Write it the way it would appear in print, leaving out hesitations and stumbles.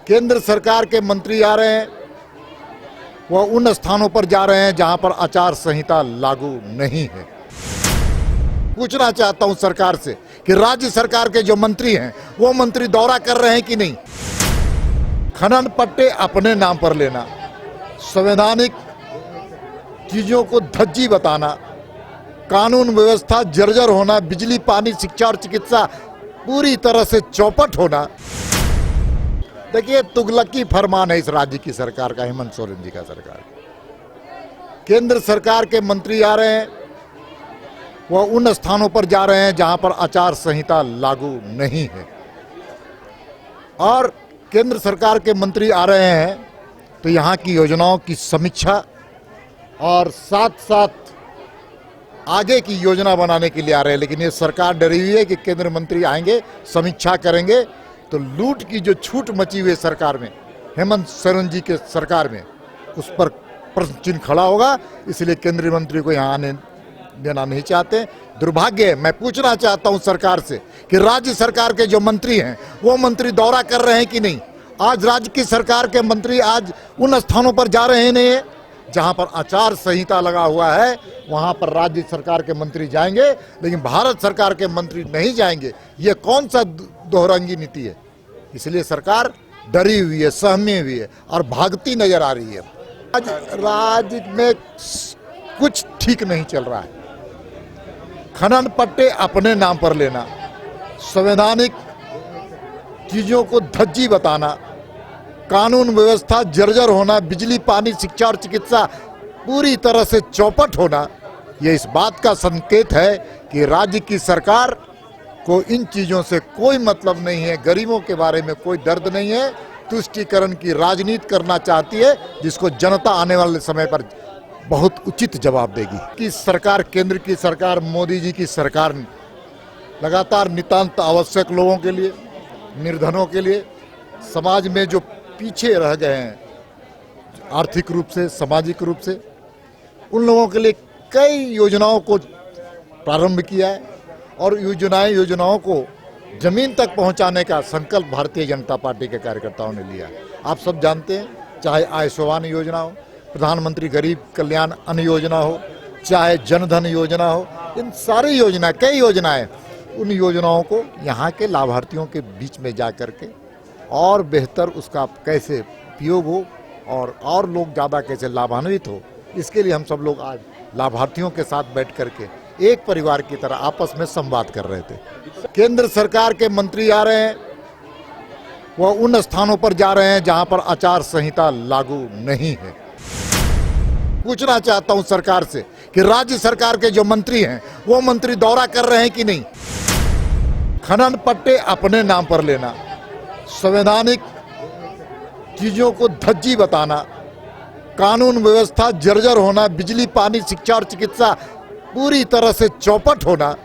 केंद्र सरकार के मंत्री आ रहे हैं, वह उन स्थानों पर जा रहे हैं जहां पर आचार संहिता लागू नहीं है। पूछना चाहता हूं सरकार से कि राज्य सरकार के जो मंत्री हैं वो मंत्री दौरा कर रहे हैं कि नहीं। खनन पट्टे अपने नाम पर लेना, संवैधानिक चीजों को धज्जी बताना, कानून व्यवस्था जर्जर होना, बिजली पानी शिक्षा और चिकित्सा पूरी तरह से चौपट होना। देखिए, तुगलकी फरमान है इस राज्य की सरकार का, हेमंत सोरेन जी का सरकार। केंद्र सरकार के मंत्री आ रहे हैं, वह उन स्थानों पर जा रहे हैं जहां पर आचार संहिता लागू नहीं है। और केंद्र सरकार के मंत्री आ रहे हैं तो यहां की योजनाओं की समीक्षा और साथ साथ आगे की योजना बनाने के लिए आ रहे हैं। लेकिन ये सरकार डरी हुई है कि केंद्र मंत्री आएंगे, समीक्षा करेंगे तो लूट की जो छूट मची हुई सरकार में, हेमंत सोरेन जी के सरकार में, उस पर प्रश्न चिन्ह खड़ा होगा। इसलिए केंद्रीय मंत्री को यहाँ आने देना नहीं चाहते। दुर्भाग्य है। मैं पूछना चाहता हूँ सरकार से कि राज्य सरकार के जो मंत्री हैं वो मंत्री दौरा कर रहे हैं कि नहीं। आज राज्य की सरकार के मंत्री आज उन स्थानों पर जा रहे हैं जहां पर आचार संहिता लगा हुआ है, वहां पर राज्य सरकार के मंत्री जाएंगे, लेकिन भारत सरकार के मंत्री नहीं जाएंगे। ये कौन सा दोहरंगी नीति है। इसलिए सरकार डरी हुई है, सहमी हुई है और भागती नजर आ रही है। आज राज्य में कुछ ठीक नहीं चल रहा है। खनन पट्टे अपने नाम पर लेना, संवैधानिक चीजों को धज्जी बताना, कानून व्यवस्था जर्जर होना, बिजली पानी शिक्षा और चिकित्सा पूरी तरह से चौपट होना, यह इस बात का संकेत है कि राज्य की सरकार को इन चीज़ों से कोई मतलब नहीं है। गरीबों के बारे में कोई दर्द नहीं है। तुष्टीकरण की राजनीति करना चाहती है, जिसको जनता आने वाले समय पर बहुत उचित जवाब देगी। कि सरकार, केंद्र की सरकार, मोदी जी की सरकार लगातार नितांत आवश्यक लोगों के लिए, निर्धनों के लिए, समाज में जो पीछे रह गए हैं आर्थिक रूप से, सामाजिक रूप से, उन लोगों के लिए कई योजनाओं को प्रारंभ किया है और योजनाओं को जमीन तक पहुंचाने का संकल्प भारतीय जनता पार्टी के कार्यकर्ताओं ने लिया है। आप सब जानते हैं, चाहे आयुष्मान योजना हो, प्रधानमंत्री गरीब कल्याण अन्न योजना हो, चाहे जनधन योजना हो, इन सारी योजना, कई योजनाएं, उन योजनाओं को यहाँ के लाभार्थियों के बीच में जा कर के और बेहतर उसका कैसे उपयोग हो और लोग ज़्यादा कैसे लाभान्वित हो, इसके लिए हम सब लोग आज लाभार्थियों के साथ बैठ करके एक परिवार की तरह आपस में संवाद कर रहे थे। केंद्र सरकार के मंत्री आ रहे हैं, वह उन स्थानों पर जा रहे हैं जहां पर आचार संहिता लागू नहीं है। पूछना चाहता हूं सरकार से कि राज्य सरकार के जो मंत्री हैं वो मंत्री दौरा कर रहे हैं कि नहीं। खनन पट्टे अपने नाम पर लेना, संवैधानिक चीजों को धज्जी बताना, कानून व्यवस्था जर्जर होना, बिजली पानी शिक्षा और चिकित्सा पूरी तरह से चौपट होना,